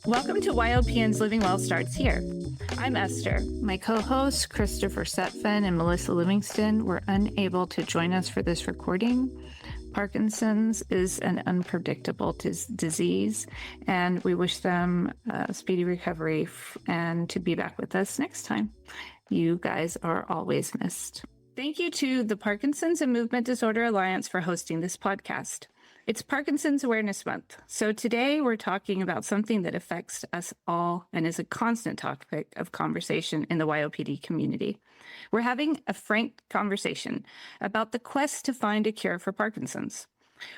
Welcome to YOPN's Living Well Starts Here. I'm Esther. My co-hosts, Christopher Sutphin and Melissa Livingston, were unable to join us for this recording. Parkinson's is an unpredictable disease, and we wish them speedy recovery and to be back with us next time. You guys are always missed. Thank you to the Parkinson's Movement Disorder Alliance for hosting this podcast. It's Parkinson's Awareness Month, so today we're talking about something that affects us all and is a constant topic of conversation in the YOPD community. We're having a frank conversation about the quest to find a cure for Parkinson's.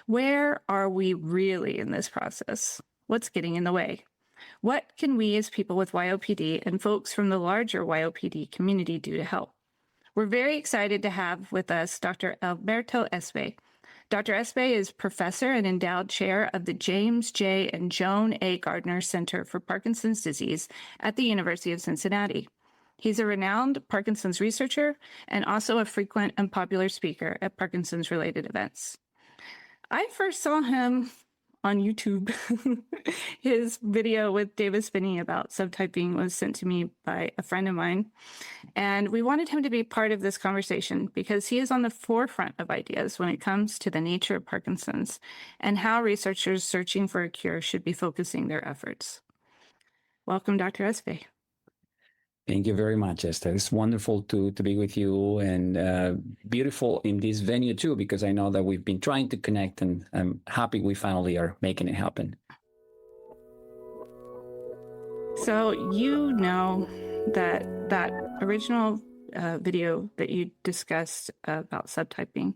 Where are we really in this process? What's getting in the way? What can we as people with YOPD and folks from the larger YOPD community do to help? We're very excited to have with us Dr. Alberto Espay. Dr. Espay is professor and endowed chair of the James J. and Joan A. Gardner Center for Parkinson's Disease at the University of Cincinnati. He's a renowned Parkinson's researcher and also a frequent and popular speaker at Parkinson's-related events. I first saw him on YouTube. His video with Davis Finney about subtyping was sent to me by a friend of mine. And we wanted him to be part of this conversation because he is on the forefront of ideas when it comes to the nature of Parkinson's and how researchers searching for a cure should be focusing their efforts. Welcome, Dr. Espay. Thank you very much, Esther. It's wonderful to be with you, and beautiful in this venue too, because I know that we've been trying to connect, and I'm happy we finally are making it happen. So you know that original video that you discussed about subtyping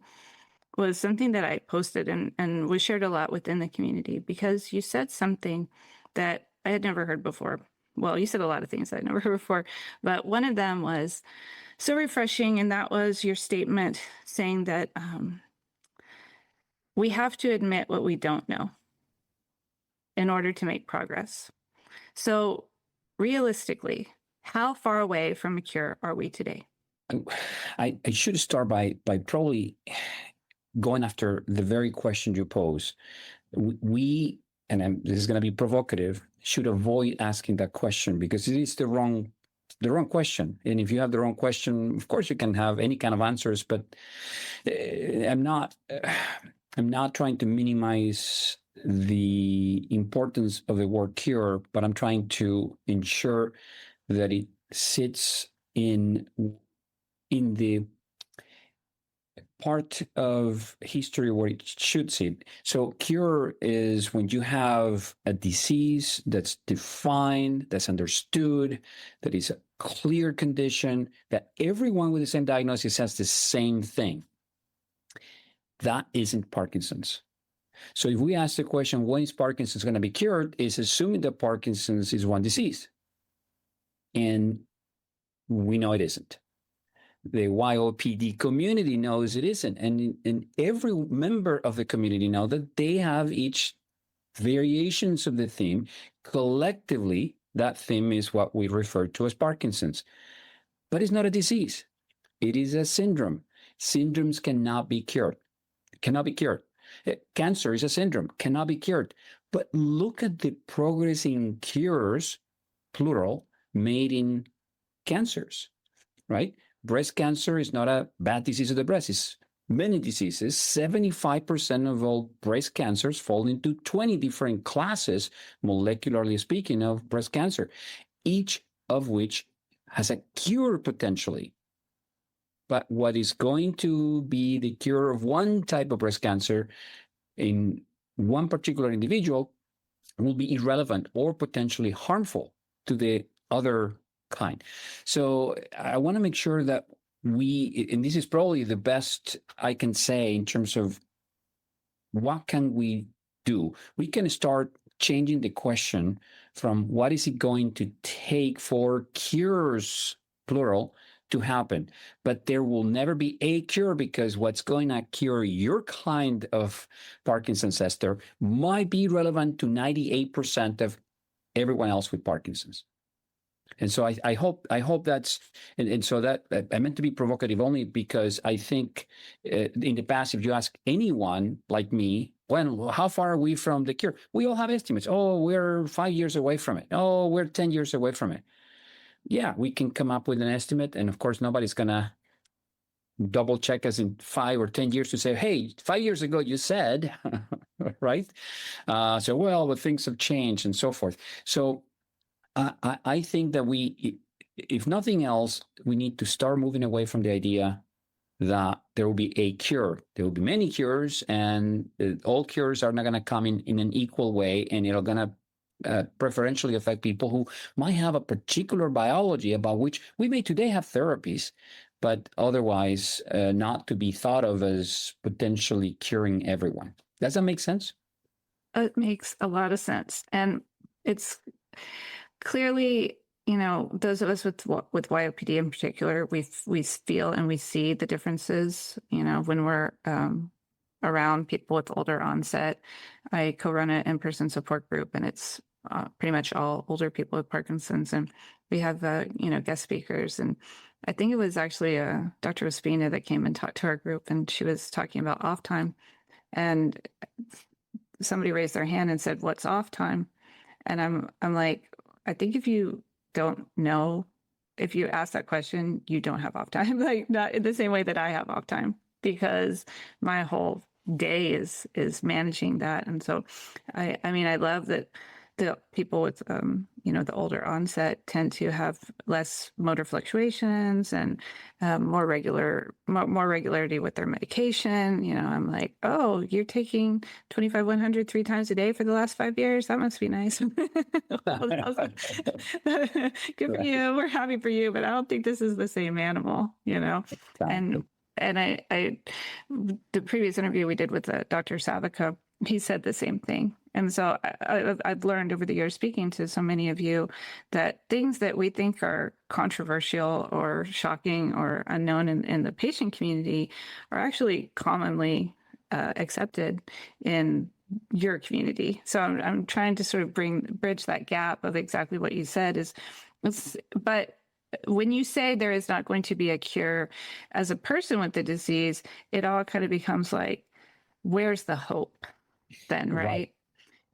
was something that I posted and was shared a lot within the community because you said something that I had never heard before. Well, you said a lot of things I'd never heard before, but one of them was so refreshing, and that was your statement saying that we have to admit what we don't know in order to make progress. So realistically, how far away from a cure are we today? I should start by probably going after the very question you pose. We, and this is going to be provocative, should avoid asking that question because it is the wrong question. And if you have the wrong question, of course you can have any kind of answers, but I'm not trying to minimize the importance of the word cure, but I'm trying to ensure that it sits in the part of history where it should sit. So cure is when you have a disease that's defined, that's understood, that is a clear condition, that everyone with the same diagnosis has the same thing. That isn't Parkinson's. So if we ask the question, when is Parkinson's going to be cured, is assuming that Parkinson's is one disease. And we know it isn't. The YOPD community knows it isn't. And every member of the community know that they have each variations of the theme. Collectively, that theme is what we refer to as Parkinson's. But it's not a disease. It is a syndrome. Syndromes cannot be cured. Cannot be cured. Cancer is a syndrome, cannot be cured. But look at the progress in cures, plural, made in cancers, right? Breast cancer is not a bad disease of the breast. It's many diseases. 75% of all breast cancers fall into 20 different classes, molecularly speaking, of breast cancer, each of which has a cure potentially. But what is going to be the cure of one type of breast cancer in one particular individual will be irrelevant or potentially harmful to the other kind. So I want to make sure that we, and this is probably the best I can say in terms of what can we do? We can start changing the question from what is it going to take for cures, plural, to happen. But there will never be a cure because what's going to cure your kind of Parkinson's, Esther, might be relevant to 98% of everyone else with Parkinson's. And so I hope that's, and so that I meant to be provocative only because I think in the past, if you ask anyone like me When, how far are we from the cure? We all have estimates. Oh, we're 5 years away from it. Oh, we're 10 years away from it. Yeah, we can come up with an estimate. And of course, nobody's going to double check us in 5 or 10 years to say, hey, 5 years ago you said, right? So, well, but things have changed and so forth. So I think that we, if nothing else, we need to start moving away from the idea that there will be a cure. There will be many cures, and all cures are not going to come in an equal way, and it'll going to preferentially affect people who might have a particular biology about which we may today have therapies, but otherwise not to be thought of as potentially curing everyone. Does that make sense? It makes a lot of sense. And it's clearly, those of us with YOPD in particular, we feel and we see the differences, when we're around people with older onset. I co-run an in-person support group, and it's pretty much all older people with Parkinson's. And we have, guest speakers. And I think it was actually Dr. Espay that came and talked to our group, and she was talking about off time. And somebody raised their hand and said, "What's off time?" And I'm like, I think if you don't know, if you ask that question, you don't have off time. Like, not in the same way that I have off time, because my whole day is managing that. And so I mean, I love that the people with, the older onset tend to have less motor fluctuations and more regularity with their medication. I'm like, oh, you're taking 25-100 3 times a day for the last 5 years? That must be nice. Good for you. We're happy for you, but I don't think this is the same animal, Exactly. And I the previous interview we did with Dr. Savica, he said the same thing. And so I've learned over the years, speaking to so many of you, that things that we think are controversial or shocking or unknown in the patient community are actually commonly accepted in your community. So I'm trying to sort of bridge that gap of exactly what you said but when you say there is not going to be a cure, as a person with the disease, it all kind of becomes like, where's the hope then, right?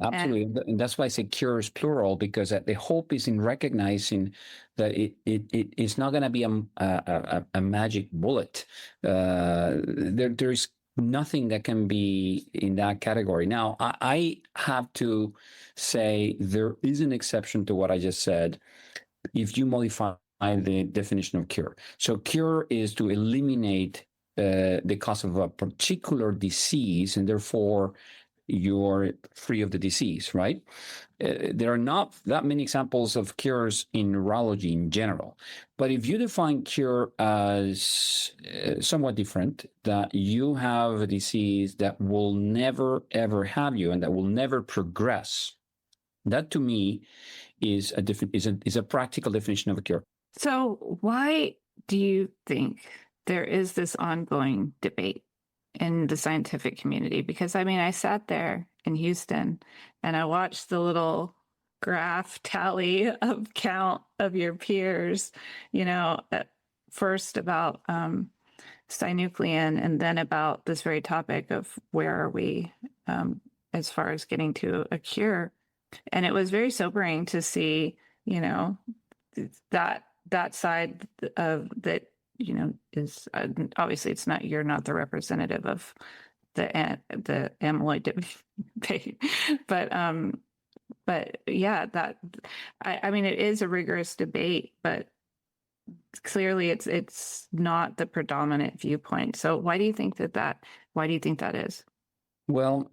Absolutely. And that's why I say cure is plural, because the hope is in recognizing that it is not going to be a magic bullet. There's nothing that can be in that category. Now, I have to say there is an exception to what I just said if you modify the definition of cure. So cure is to eliminate the cause of a particular disease, and therefore you're free of the disease, right? There are not that many examples of cures in neurology in general. But if you define cure as somewhat different, that you have a disease that will never, ever have you and that will never progress, that to me is a practical definition of a cure. So why do you think there is this ongoing debate in the scientific community? Because I mean, I sat there in Houston and I watched the little graph tally of count of your peers, at first about synuclein, and then about this very topic of where are we as far as getting to a cure. And it was very sobering to see, that side of that, is obviously you're not the representative of the amyloid debate, but yeah, I mean, it is a rigorous debate, but clearly it's not the predominant viewpoint. So why do you think that is? Well,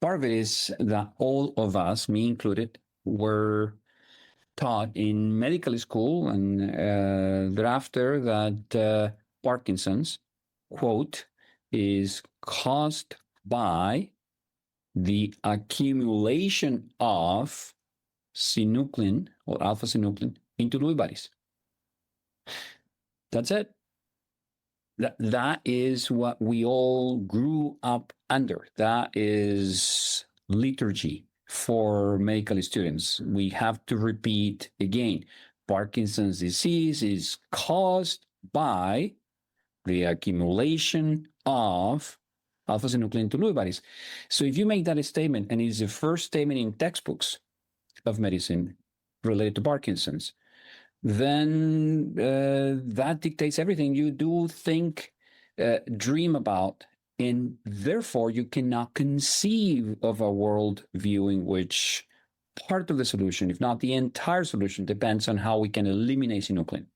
part of it is that all of us, me included, were taught in medical school and thereafter that Parkinson's, quote, is caused by the accumulation of synuclein or alpha-synuclein into Lewy bodies. That's it. That is what we all grew up under. That is liturgy for medical students. We have to repeat again, Parkinson's disease is caused by the accumulation of alpha-synuclein to Lewy bodies. So if you make that a statement, and it's the first statement in textbooks of medicine related to Parkinson's, then that dictates everything you do, think, dream about, and therefore you cannot conceive of a world view in which part of the solution, if not the entire solution, depends on how we can eliminate synuclein,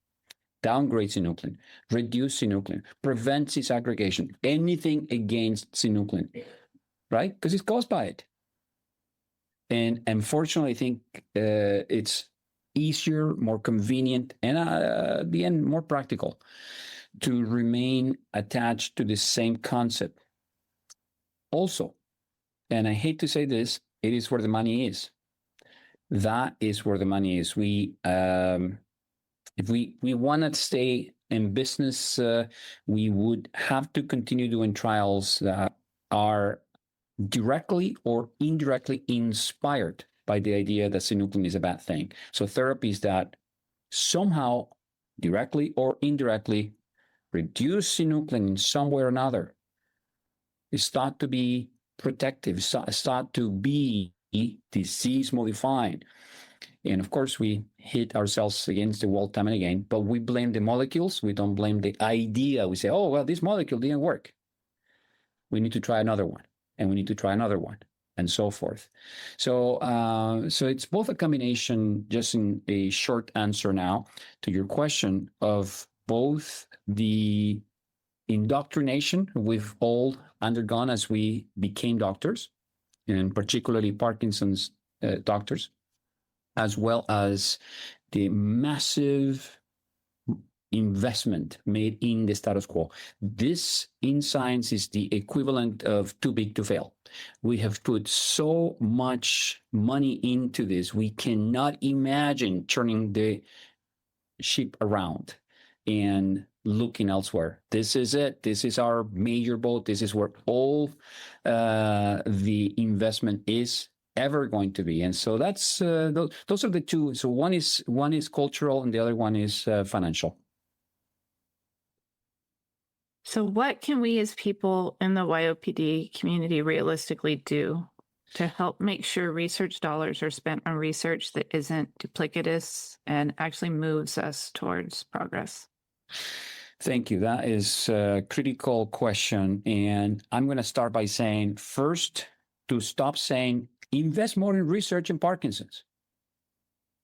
downgrade synuclein, reduce synuclein, prevent disaggregation, anything against synuclein, right? Because it's caused by it. And unfortunately, I think it's easier, more convenient, and at the end, more practical to remain attached to the same concept. Also, and I hate to say this, it is where the money is. That is where the money is. If we want to stay in business, we would have to continue doing trials that are directly or indirectly inspired by the idea that synuclein is a bad thing. So therapies that somehow, directly or indirectly, reduce synuclein in some way or another is thought to be protective, is thought to be disease modifying. And of course, we hit ourselves against the wall time and again, but we blame the molecules. We don't blame the idea. We say, oh, well, this molecule didn't work. We need to try another one, and we need to try another one, and so forth. So it's both a combination, just in a short answer now to your question, of both the indoctrination we've all undergone as we became doctors, and particularly Parkinson's doctors, as well as the massive investment made in the status quo. This in science is the equivalent of too big to fail. We have put so much money into this, we cannot imagine turning the ship around and looking elsewhere. This is it. This is our major boat. This is where all the investment is ever going to be. And so that's those are the two. So one is cultural and the other one is financial. So what can we as people in the YOPD community realistically do to help make sure research dollars are spent on research that isn't duplicitous and actually moves us towards progress? Thank you. That is a critical question. And I'm going to start by saying, first, to stop saying, invest more in research in Parkinson's,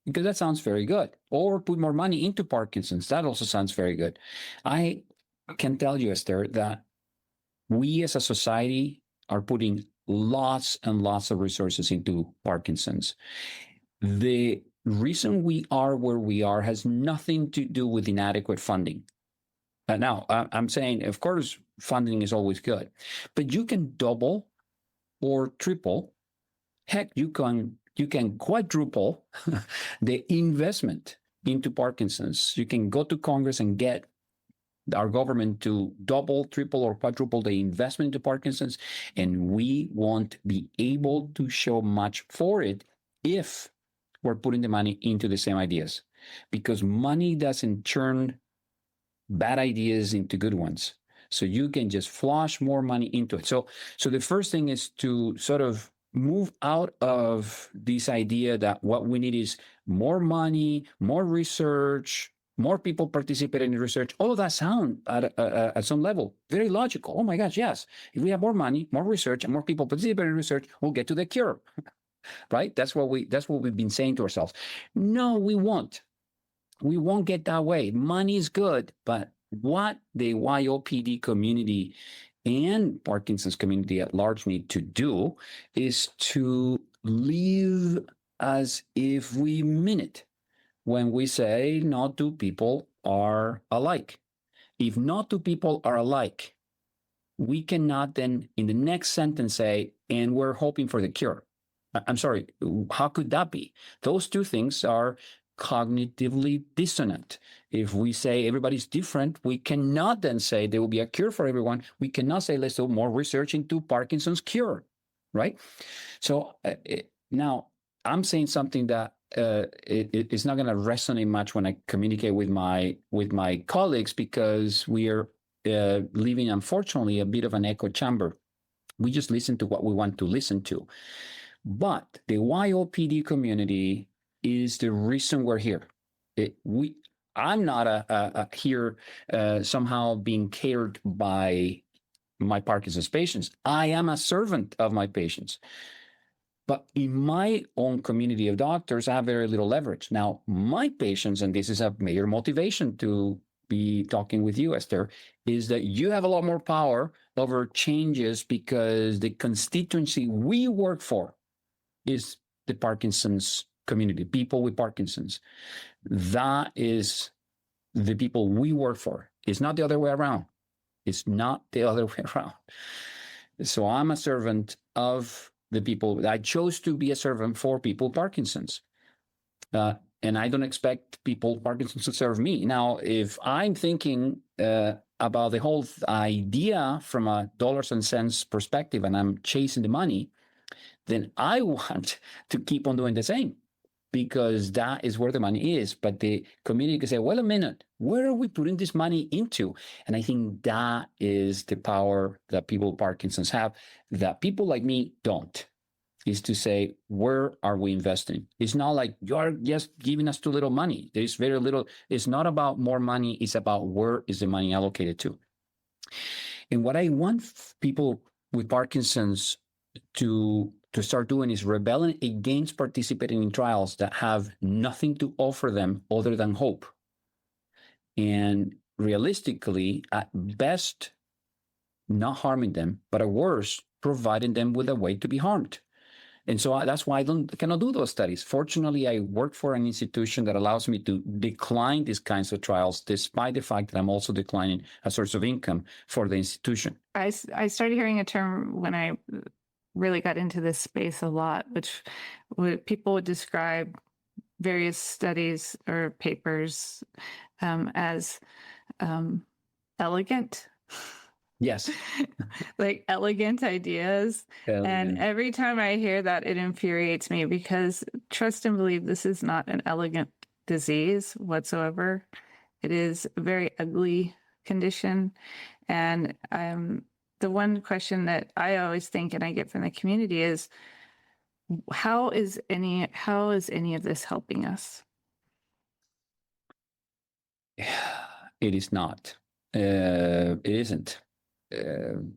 because that sounds very good. Or put more money into Parkinson's. That also sounds very good. I can tell you, Esther, that we as a society are putting lots and lots of resources into Parkinson's. The reason we are where we are has nothing to do with inadequate funding. Now, I'm saying, of course, funding is always good, but you can double or triple. Heck, you can quadruple the investment into Parkinson's. You can go to Congress and get our government to double, triple, or quadruple the investment into Parkinson's, and we won't be able to show much for it if we're putting the money into the same ideas, because money doesn't turn bad ideas into good ones. So you can just flush more money into it. So the first thing is to sort of move out of this idea that what we need is more money, more research, more people participating in research. All of that sound at some level very logical. Oh my gosh, yes. If we have more money, more research, and more people participating in research, we'll get to the cure. Right? That's what we've been saying to ourselves. No, we won't. We won't get that way. Money is good, but what the YOPD community and Parkinson's community at large need to do is to live as if we mean it when we say not two people are alike. If not two people are alike, we cannot then in the next sentence say, and we're hoping for the cure. I'm sorry, how could that be? Those two things are cognitively dissonant. If we say everybody's different, we cannot then say there will be a cure for everyone. We cannot say let's do more research into Parkinson's cure, right? So now I'm saying something that it's not going to resonate much when I communicate with my colleagues, because we are living, unfortunately, a bit of an echo chamber. We just listen to what we want to listen to. But the YOPD community is the reason we're here. I'm not here somehow being cared by my Parkinson's patients. I am a servant of my patients. But in my own community of doctors, I have very little leverage. Now, my patients, and this is a major motivation to be talking with you, Esther, is that you have a lot more power over changes because the constituency we work for is the Parkinson's community, people with Parkinson's. That is the people we work for. It's not the other way around. It's not the other way around. So I'm a servant of the people. I chose to be a servant for people with Parkinson's. And I don't expect people with Parkinson's to serve me. Now, if I'm thinking about the whole idea from a dollars and cents perspective, and I'm chasing the money, then I want to keep on doing the same, because that is where the money is. But the community can say, well, a minute, where are we putting this money into? And I think that is the power that people with Parkinson's have that people like me don't, is to say, where are we investing? It's not like you're just giving us too little money. There's very little. It's not about more money. It's about where is the money allocated to. And what I want people with Parkinson's to start doing is rebelling against participating in trials that have nothing to offer them other than hope. And realistically, at best, not harming them, but at worst, providing them with a way to be harmed. And so that's why I cannot do those studies. Fortunately, I work for an institution that allows me to decline these kinds of trials, despite the fact that I'm also declining a source of income for the institution. I started hearing a term when I really got into this space a lot, which people would describe various studies or papers as elegant. Yes. Like elegant ideas. And every time I hear that, it infuriates me, because trust and believe this is not an elegant disease whatsoever. It is a very ugly condition. And the one question that I always think and I get from the community is, how is any of this helping us? It is not. It isn't. The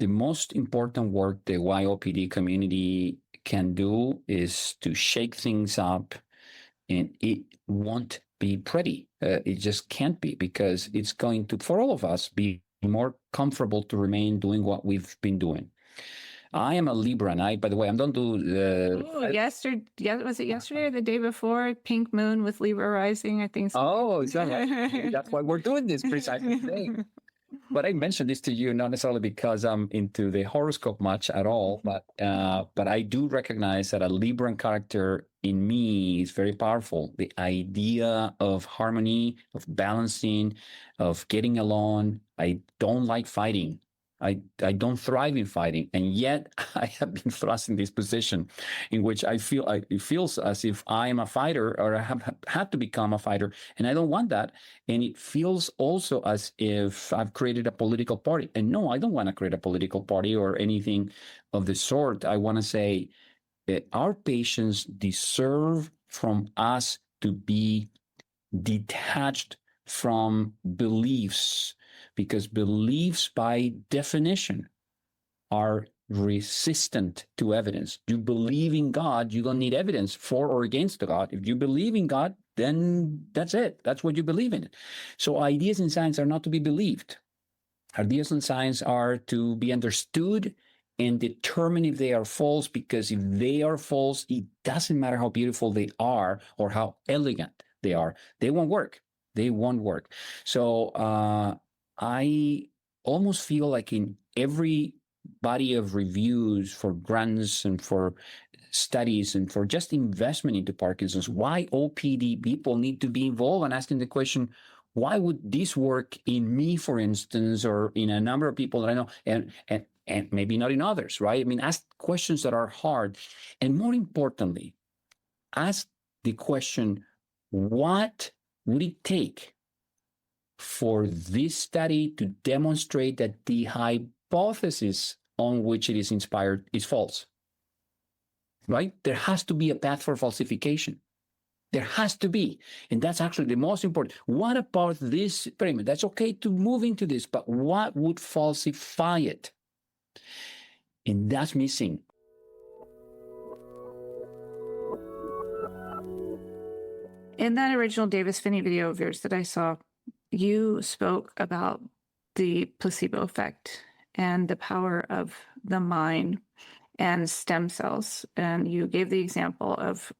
most important work the YOPD community can do is to shake things up, and it won't be pretty. It just can't be, because it's going to, for all of us, be more comfortable to remain doing what we've been doing. I am a Libra, and by the way, I don't do yesterday. Was it yesterday or the day before? Pink moon with Libra rising, I think. Oh, exactly. That's why we're doing this precisely today. But I mentioned this to you not necessarily because I'm into the horoscope much at all, but I do recognize that a Libran character in me is very powerful. The idea of harmony, of balancing, of getting along. I don't like fighting. I don't thrive in fighting, and yet I have been thrust in this position in which it feels as if I am a fighter, or I have had to become a fighter, and I don't want that. And it feels also as if I've created a political party. And no, I don't want to create a political party or anything of the sort. I want to say that our patients deserve from us to be detached from beliefs, because beliefs by definition are resistant to evidence. You believe in God, you don't need evidence for or against God. If you believe in God, then that's it. That's what you believe in. So ideas in science are not to be believed. Ideas in science are to be understood and determine if they are false, because if they are false, it doesn't matter how beautiful they are or how elegant they are. They won't work. They won't work. So I almost feel like in every body of reviews for grants and for studies and for just investment into Parkinson's, why OPD people need to be involved and asking the question, why would this work in me, for instance, or in a number of people that I know, and maybe not in others, right? I mean, ask questions that are hard. And more importantly, ask the question, what would it take for this study to demonstrate that the high hypothesis on which it is inspired is false, right? There has to be a path for falsification. There has to be. And that's actually the most important. What about this experiment? That's okay to move into this, but what would falsify it? And that's missing. In that original Davis Finney video of yours that I saw, you spoke about the placebo effect and the power of the mind and stem cells. And you gave the example of,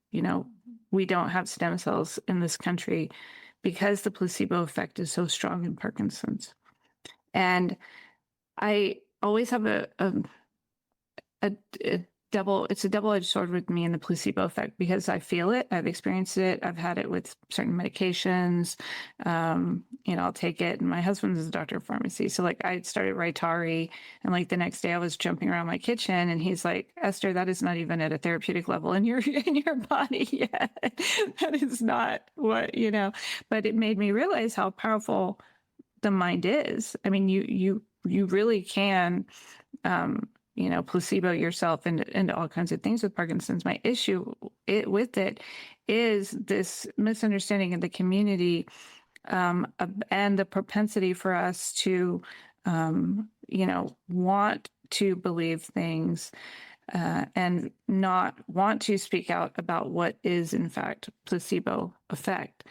we don't have stem cells in this country because the placebo effect is so strong in Parkinson's. And I always have it's a double-edged sword with me in the placebo effect, because I feel it, I've experienced it, I've had it with certain medications. I'll take it, and my husband is a doctor of pharmacy, so like I started Rytari, and like the next day I was jumping around my kitchen, and he's like, Esther, that is not even at a therapeutic level in your body yet. That is not what, but it made me realize how powerful the mind is. I mean, you really can placebo yourself into all kinds of things with Parkinson's. My issue with it is this misunderstanding in the community, and the propensity for us to, want to believe things, and not want to speak out about what is in fact placebo effect.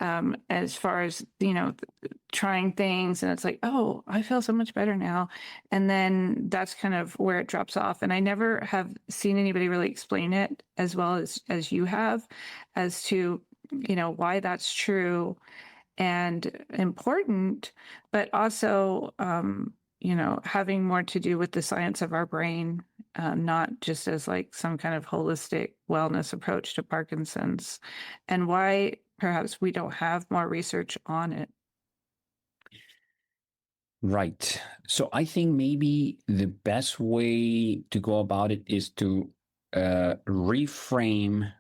As far as, trying things, and it's like, oh, I feel so much better now. And then that's kind of where it drops off. And I never have seen anybody really explain it as well as you have, as to, why that's true and important, but also, having more to do with the science of our brain, not just as like some kind of holistic wellness approach to Parkinson's, and why perhaps we don't have more research on it. Right. So I think maybe the best way to go about it is to reframe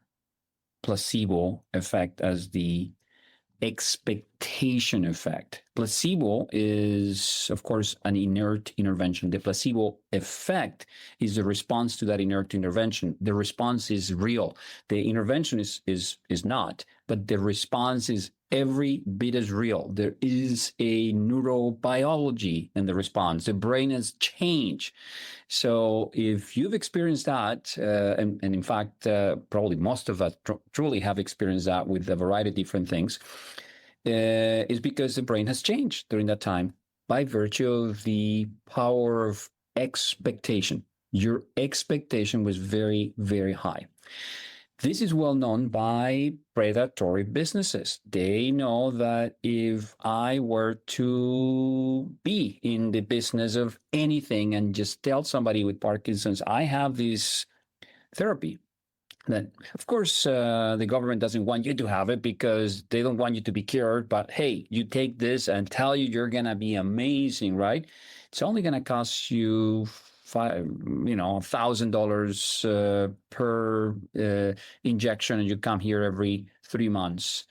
placebo effect as the expectation effect. Placebo is, of course, an inert intervention. The placebo effect is the response to that inert intervention. The response is real. The intervention is not, but the response is every bit as real. There is a neurobiology in the response. The brain has changed. So if you've experienced that, and in fact, probably most of us truly have experienced that with a variety of different things, is because the brain has changed during that time by virtue of the power of expectation. Your expectation was very, very high. This is well known by predatory businesses. They know that if I were to be in the business of anything and just tell somebody with Parkinson's, I have this therapy, that, of course, the government doesn't want you to have it because they don't want you to be cured. But hey, you take this and tell you you're going to be amazing, right? It's only going to cost you $1,000 per injection, and you come here every 3 months.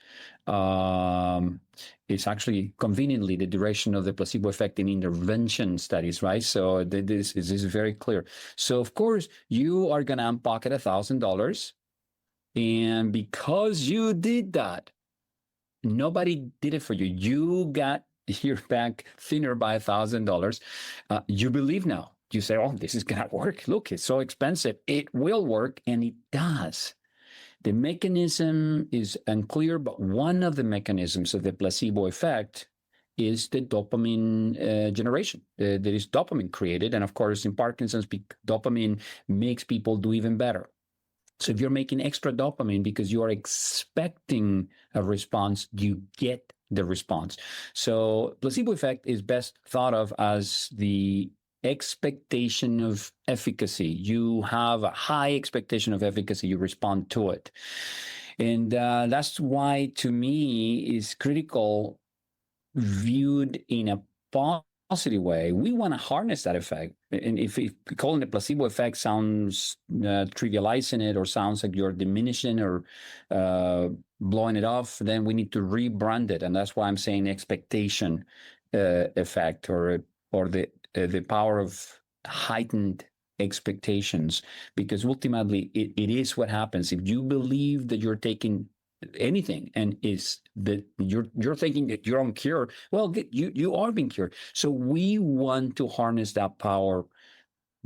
It's actually conveniently the duration of the placebo effect in intervention studies, right? So this is very clear. So of course you are going to unpocket $1,000, and because you did that, nobody did it for you. You got your back thinner by $1,000. You believe now. You say, oh, this is going to work. Look, it's so expensive. It will work, and it does. The mechanism is unclear, but one of the mechanisms of the placebo effect is the dopamine generation. There is dopamine created, and of course, in Parkinson's, dopamine makes people do even better. So if you're making extra dopamine because you are expecting a response, you get the response. So placebo effect is best thought of as the expectation of efficacy. You have a high expectation of efficacy, you respond to it. And that's why, to me, is critical, viewed in a positive way. We want to harness that effect. And if calling it placebo effect sounds trivializing it, or sounds like you're diminishing or blowing it off, then we need to rebrand it. And that's why I'm saying expectation effect, or the the power of heightened expectations, because ultimately it is what happens if you believe that you're taking anything and is that you're thinking that you're on cure. Well, you are being cured. So we want to harness that power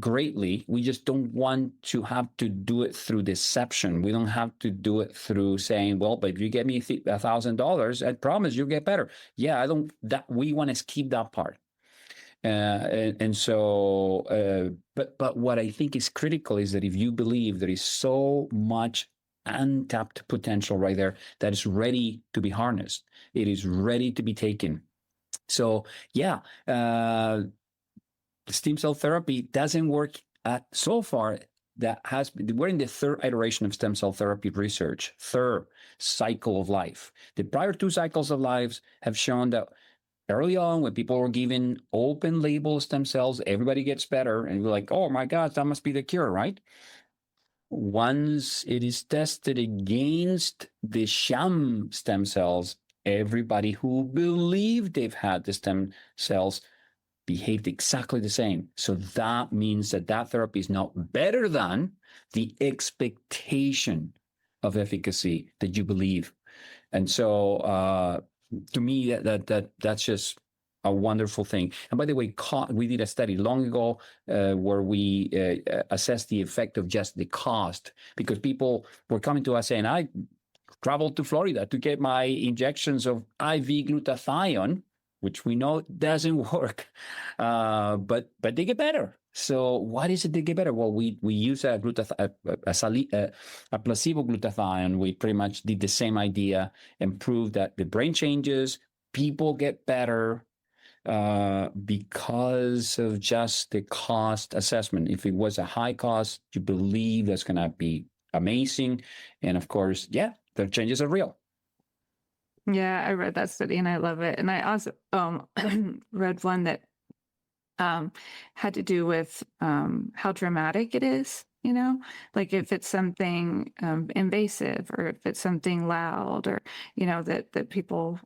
greatly. We just don't want to have to do it through deception. We don't have to do it through saying, well, but if you get me $1,000, I promise you'll get better. Yeah, I don't, that we want to keep that part. But what I think is critical is that if you believe there is so much untapped potential right there that is ready to be harnessed, it is ready to be taken. So yeah, stem cell therapy doesn't work so far. We're in the third iteration of stem cell therapy research, third cycle of life. The prior two cycles of lives have shown that early on, when people were given open label stem cells, everybody gets better. And we're like, oh my God, that must be the cure, right? Once it is tested against the sham stem cells, everybody who believed they've had the stem cells behaved exactly the same. So that means that therapy is not better than the expectation of efficacy that you believe. And so to me, that's just a wonderful thing. And by the way, we did a study long ago where we assessed the effect of just the cost, because people were coming to us saying, I traveled to Florida to get my injections of IV glutathione, which we know doesn't work, but they get better. So what is it they get better? Well, we use a placebo glutathione. We pretty much did the same idea and proved that the brain changes, people get better because of just the cost assessment. If it was a high cost, you believe that's going to be amazing. And of course, yeah, the changes are real. Yeah, I read that study and I love it. And I also read one that had to do with how dramatic it is, like if it's something invasive or if it's something loud, or, that people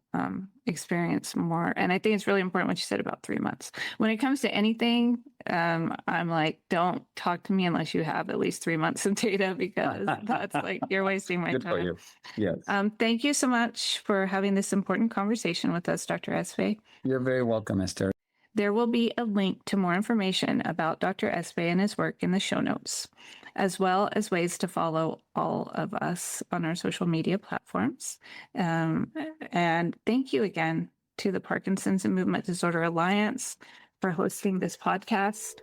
experience more. And I think it's really important what you said about 3 months. When it comes to anything, I'm like, don't talk to me unless you have at least 3 months of data, because that's like, you're wasting my Good time. for you. Yes. Thank you so much for having this important conversation with us, Dr. Espay. You're very welcome, Esther. There will be a link to more information about Dr. Espay and his work in the show notes, as well as ways to follow all of us on our social media platforms. And thank you again to the Parkinson's Movement Disorder Alliance for hosting this podcast.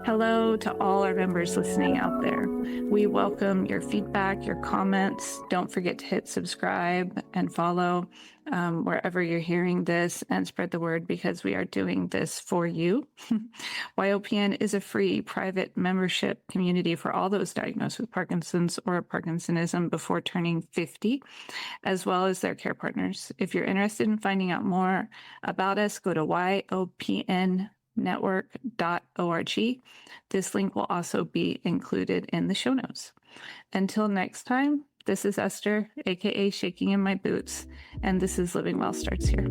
Hello to all our members listening out there. We welcome your feedback, your comments. Don't forget to hit subscribe and follow wherever you're hearing this, and spread the word, because we are doing this for you. YOPN is a free private membership community for all those diagnosed with Parkinson's or Parkinsonism before turning 50, as well as their care partners. If you're interested in finding out more about us, go to YOPNnetwork.org. This link will also be included in the show notes. Until next time, this is Esther, aka Shaking in My Boots, and this is Living Well Starts Here.